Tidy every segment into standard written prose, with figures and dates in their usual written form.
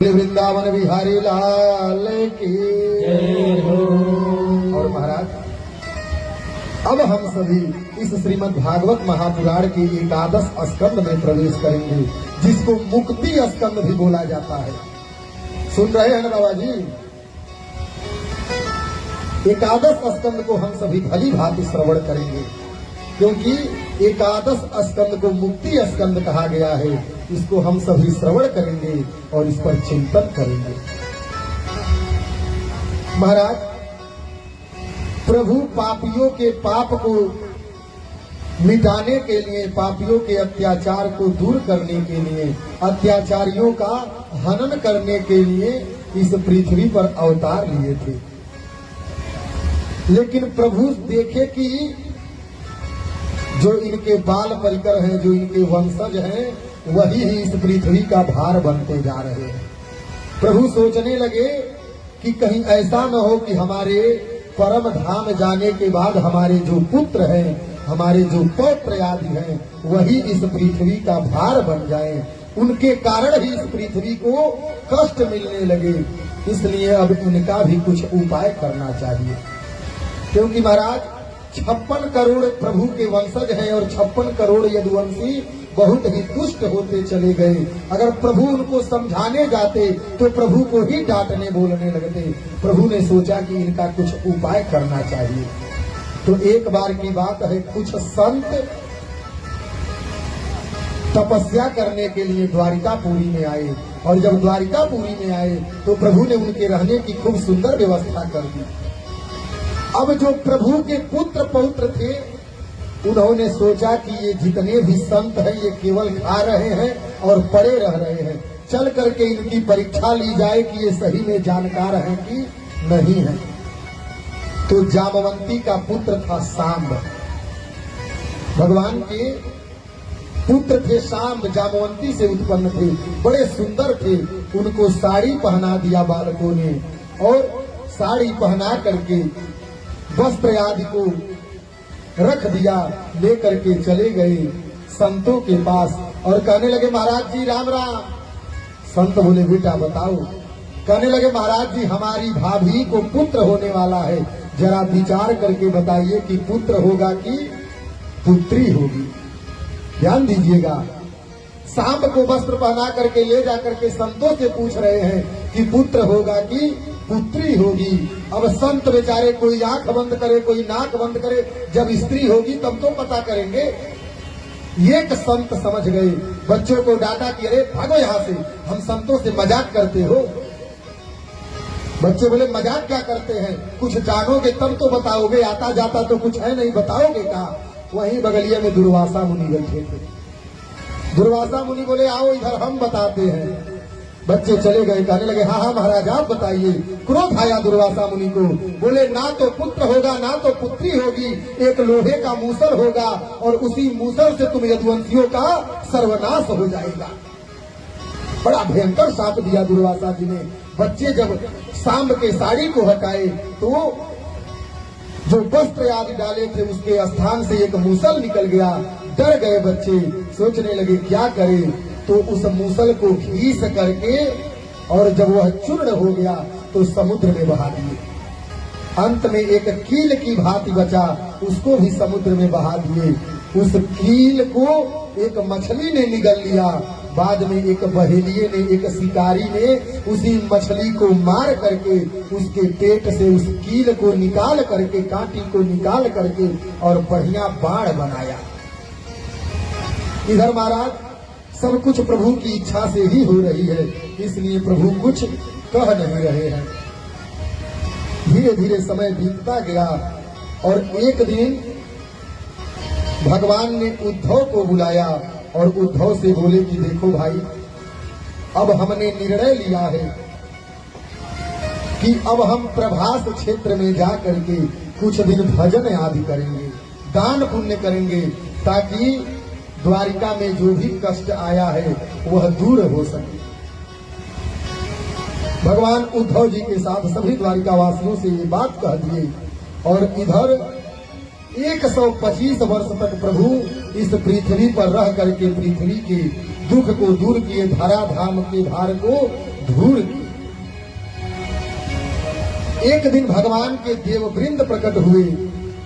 वृंदावन बिहारी लाल की जय हो। और महाराज, अब हम सभी इस श्रीमद् भागवत महापुराण के एकादश स्कंद में प्रवेश करेंगे, जिसको मुक्ति स्कंद भी बोला जाता है। सुन रहे हैं ना बाबा जी? एकादश स्कंद को हम सभी भली भांति श्रवण करेंगे, क्योंकि एकादश स्कंद को मुक्ति स्कंद कहा गया है। इसको हम सभी श्रवण करेंगे और इस पर चिंतन करेंगे। महाराज, प्रभु पापियों के पाप को मिटाने के लिए, पापियों के अत्याचार को दूर करने के लिए, अत्याचारियों का हनन करने के लिए इस पृथ्वी पर अवतार लिए थे। लेकिन प्रभु देखे कि जो इनके बाल परिकर हैं, जो इनके वंशज हैं, वही ही इस पृथ्वी का भार बनते जा रहे हैं। प्रभु सोचने लगे कि कहीं ऐसा न हो कि हमारे परम धाम जाने के बाद हमारे जो पुत्र हैं, हमारे जो पौत्र आदि हैं, वही इस पृथ्वी का भार बन जाए। उनके कारण ही इस पृथ्वी को कष्ट मिलने लगे। इसलिए अब इनका भी कुछ उपाय करना चाहिए, क्योंकि महाराज 56 करोड़ प्रभु के वंशज हैं और 56 करोड़ यदुवंशी बहुत ही दुष्ट होते चले गए। अगर प्रभु उनको समझाने जाते तो प्रभु को ही डांटने बोलने लगते। प्रभु ने सोचा कि इनका कुछ उपाय करना चाहिए। तो एक बार की बात है, कुछ संत तपस्या करने के लिए द्वारिकापुरी में आए, और जब द्वारिकापुरी में आए तो प्रभु ने उनके रहने की खूब सुंदर व्यवस्था कर दी। अब जो प्रभु के पुत्र पौत्र थे, उन्होंने सोचा कि ये जितने भी संत हैं, ये केवल खा रहे हैं और पड़े रह रहे हैं। चल करके इनकी परीक्षा ली जाए कि ये सही में जानकार हैं कि नहीं है। तो जामवंती का पुत्र था सांब, भगवान के पुत्र थे सांब, जामवंती से उत्पन्न थे, बड़े सुंदर थे। उनको साड़ी पहना दिया बालकों ने, और साड़ी पहना करके वस्त्र आदि को रख दिया। लेकर के चले गए संतों के पास और कहने लगे, महाराज जी राम राम। संत बोले, बेटा बताओ। कहने लगे, महाराज जी हमारी भाभी को पुत्र होने वाला है, जरा विचार करके बताइए कि पुत्र होगा कि पुत्री होगी। ध्यान दीजिएगा, सांब को वस्त्र पहना करके ले जाकर के संतों से पूछ रहे हैं कि पुत्र होगा कि पुत्री होगी। अब संत बेचारे कोई आंख बंद करे, कोई नाक बंद करे, जब स्त्री होगी तब तो पता करेंगे। एक संत समझ गए, बच्चों को डांटा कि अरे भागो यहाँ से, हम संतों से मजाक करते हो। बच्चे बोले, मजाक क्या करते हैं, कुछ जानोगे तब तो बताओगे, आता जाता तो कुछ है नहीं, बताओगे क्या? वहीं बगलिया में दुर्वासा मुनि बैठे थे। दुर्वासा मुनि बोले, आओ इधर हम बताते हैं। बच्चे चले गए, कहने लगे, हाँ हाँ महाराज आप बताइए। क्रोध आया दुर्वासा मुनि को, बोले, ना तो पुत्र होगा ना तो पुत्री होगी, एक लोहे का मूसल होगा और उसी मूसल से तुम यदुवंशियों का सर्वनाश हो जाएगा। बड़ा भयंकर शाप दिया दुर्वासा जी ने। बच्चे जब सांब के साड़ी को हटाए तो जो वस्त्र आदि डाले थे उसके स्थान से एक मूसल निकल गया। डर गए बच्चे, सोचने लगे क्या करें। तो उस मूसल को घीस करके, और जब वह चूर्ण हो गया तो समुद्र में बहा दिए। अंत में एक कील की भांति बचा, उसको भी समुद्र में बहा दिए। उस कील को एक मछली ने निगल लिया। बाद में एक बहेलिये ने, एक शिकारी ने उसी मछली को मार करके उसके पेट से उस कील को निकाल करके, कांटी को निकाल करके और बढ़िया बाण बनाया। इधर महाराज सब कुछ प्रभु की इच्छा से ही हो रही है, इसलिए प्रभु कुछ कह नहीं रहे हैं। धीरे धीरे समय बीतता गया और एक दिन भगवान ने उद्धव को बुलाया और उद्धव से बोले कि देखो भाई, अब हमने निर्णय लिया है कि अब हम प्रभास क्षेत्र में जा करके कुछ दिन भजन आदि करेंगे, दान पुण्य करेंगे, ताकि द्वारिका में जो भी कष्ट आया है वह दूर हो सके। भगवान उद्धव जी के साथ सभी द्वारिका वासियों से ये बात कह दिए, और इधर 125 वर्ष तक प्रभु इस पृथ्वी पर रह करके पृथ्वी के दुख को दूर किए, धरा धाम के भार को धूल की। एक दिन भगवान के देववृंद प्रकट हुए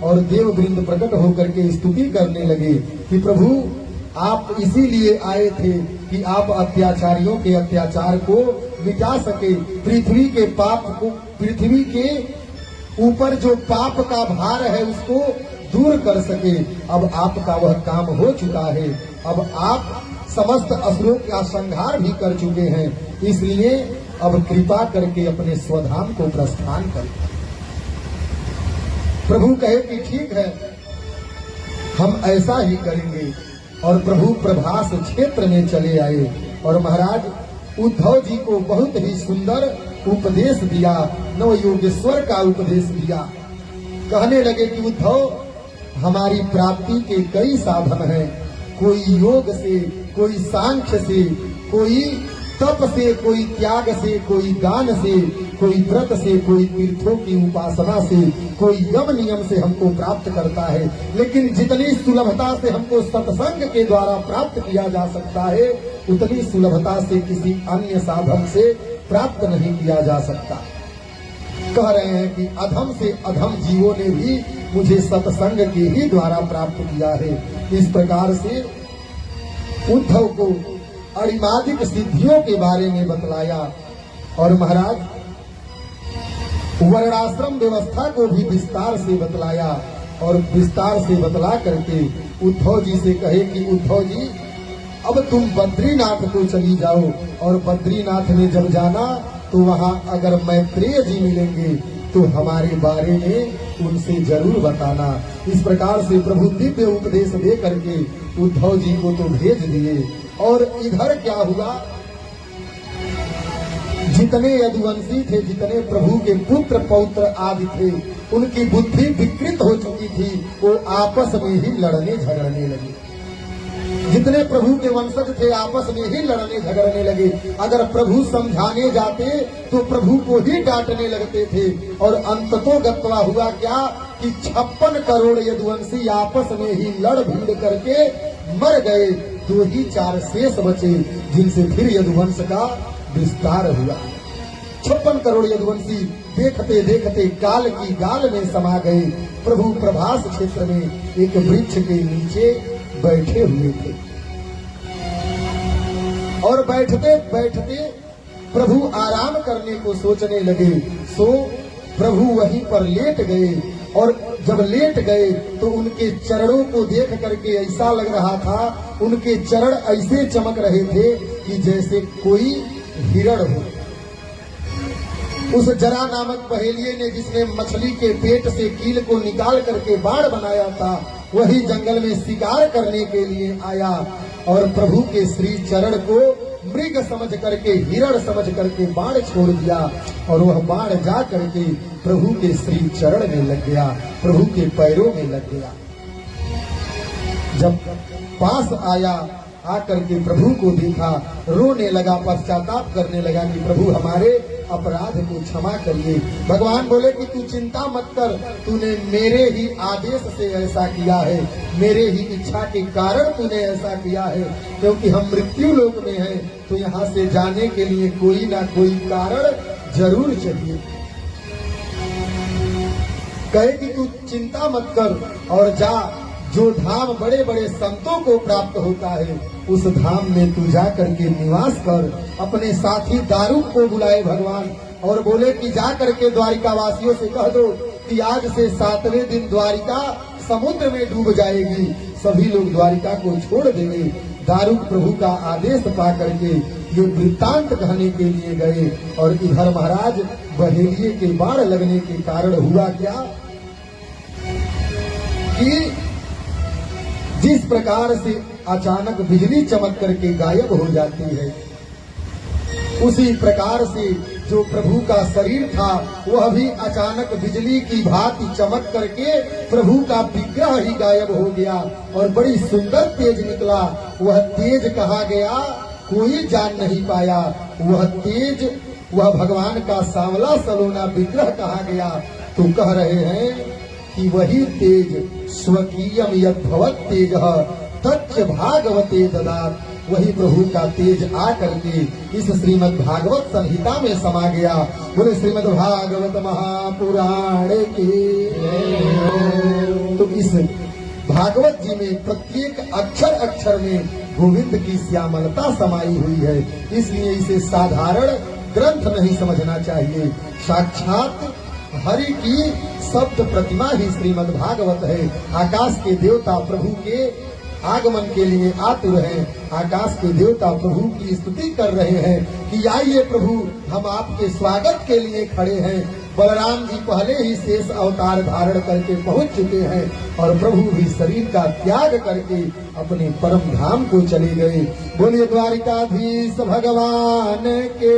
और देववृंद प्रकट होकर के स्तुति करने लगे कि प्रभु आप इसीलिए आए थे कि आप अत्याचारियों के अत्याचार को मिटा सके, पृथ्वी के पाप को, पृथ्वी के ऊपर जो पाप का भार है उसको दूर कर सके। अब आपका वह काम हो चुका है, अब आप समस्त असुरों का संहार भी कर चुके हैं, इसलिए अब कृपा करके अपने स्वधाम को प्रस्थान करें। प्रभु कहे कि ठीक है, हम ऐसा ही करेंगे। और प्रभु प्रभास क्षेत्र में चले आए और महाराज उद्धव जी को बहुत ही सुंदर उपदेश दिया, नवयोगेश्वर का उपदेश दिया। कहने लगे कि उद्धव, हमारी प्राप्ति के कई साधन हैं, कोई योग से, कोई सांख्य से, कोई तप से, कोई त्याग से, कोई दान से, कोई व्रत से, कोई तीर्थों की उपासना से, कोई यम नियम से हमको प्राप्त करता है, लेकिन जितनी सुलभता से हमको सत्संग के द्वारा प्राप्त किया जा सकता है उतनी सुलभता से किसी अन्य साधन से प्राप्त नहीं किया जा सकता। कह रहे हैं कि अधम से अधम जीवों ने भी मुझे सत्संग के ही द्वारा प्राप्त किया है। इस प्रकार से उद्धव को अरिमादिक सिद्धियों के बारे में बतलाया और महाराज वर्णाश्रम व्यवस्था को भी विस्तार से बतलाया और विस्तार से बतला करके उद्धव जी से कहे कि उद्धव जी, अब तुम बद्रीनाथ को चली जाओ और बद्रीनाथ में जब जाना तो वहाँ अगर मैत्रेय जी मिलेंगे तो हमारे बारे में उनसे जरूर बताना। इस प्रकार से प्रभु दिव्य उपदेश दे करके उद्धव जी को तो भेज दिए। और इधर क्या हुआ, जितने यदुवंशी थे, जितने प्रभु के पुत्र पौत्र आदि थे, उनकी बुद्धि विकृत हो चुकी थी, वो आपस में ही लड़ने झगड़ने लगे। जितने प्रभु के वंशज थे आपस में ही लड़ने झगड़ने लगे। अगर प्रभु समझाने जाते तो प्रभु को ही डांटने लगते थे। और अंततो गत्वा हुआ क्या कि 56 करोड़ यदुवंशी आपस में ही लड़ भिड़ करके मर गए। 2 ही 4 शेष बचे, जिनसे फिर यदुवंश का विस्तार हुआ। 56 करोड़ यदुवंशी देखते देखते काल की गाल में समा गए। प्रभु प्रभास क्षेत्र में एक वृक्ष के नीचे बैठे हुए थे और बैठते बैठते प्रभु आराम करने को सोचने लगे। सो प्रभु वहीं पर लेट गए और जब लेट गए तो उनके चरणों को देख करके ऐसा लग रहा था, उनके चरण ऐसे चमक रहे थे कि जैसे कोई हिरण हो। उस जरा नामक पहेलिये ने जिसने मछली के पेट से कील को निकाल करके बाण बनाया था, वही जंगल में शिकार करने के लिए आया और प्रभु के श्री चरण को मृग समझ करके, हिरण समझ करके बाण छोड़ दिया और वह बाण जा करके प्रभु के श्री चरण में लग गया, प्रभु के पैरों में लग गया। जब पास आया, आकर के प्रभु को देखा, रोने लगा, पश्चाताप करने लगा कि प्रभु हमारे अपराध को क्षमा करिए। भगवान बोले कि तू चिंता मत कर, तूने मेरे ही आदेश से ऐसा किया है, मेरे ही इच्छा के कारण तूने ऐसा किया है, क्योंकि हम मृत्यु लोक में हैं तो यहाँ से जाने के लिए कोई ना कोई कारण जरूर चाहिए। कहे कि तू चिंता मत कर और जा, जो धाम बड़े बड़े संतों को प्राप्त होता है उस धाम में तू जा करके निवास कर। अपने साथी दारुक को बुलाए भगवान और बोले कि जा करके द्वारिका वासियों से कह दो कि आज से 7वें दिन द्वारिका समुद्र में डूब जाएगी, सभी लोग द्वारिका को छोड़ देंगे। दारुक प्रभु का आदेश पा करके ये वृत्तांत कहने के लिए गए और इधर महाराज बहेलिये के बाण लगने के कारण हुआ क्या कि जिस प्रकार से अचानक बिजली चमक करके गायब हो जाती है, उसी प्रकार से जो प्रभु का शरीर था वह भी अचानक बिजली की भांति चमक करके प्रभु का विग्रह ही गायब हो गया और बड़ी सुंदर तेज निकला। वह तेज कहाँ गया कोई जान नहीं पाया। वह तेज, वह भगवान का सांवला सलोना विग्रह कहाँ गया, तो कह रहे हैं कि वही तेज स्वकीयम यद्भवत् तेजः तच्च भागवते ददात् वही प्रभु का तेज आ करके इस श्रीमद् भागवत संहिता में समा गया। बोले श्रीमद् भागवत महापुराण की। तो इस भागवत जी में प्रत्येक अक्षर अक्षर में गोविंद की श्यामलता समाई हुई है, इसलिए इसे साधारण ग्रंथ नहीं समझना चाहिए। साक्षात हरि की शब्द प्रतिमा ही श्रीमद् भागवत है। आकाश के देवता प्रभु के आगमन के लिए आतुर हैं। आकाश के देवता प्रभु की स्तुति कर रहे हैं कि आइए प्रभु, हम आपके स्वागत के लिए खड़े हैं। बलराम जी पहले ही शेष अवतार धारण करके पहुंच चुके हैं और प्रभु भी शरीर का त्याग करके अपने परम धाम को चले गए। बोलिए द्वारिकाधीश भगवान के।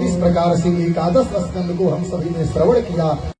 इस प्रकार से एकादश स्कंद को हम सभी ने श्रवण किया।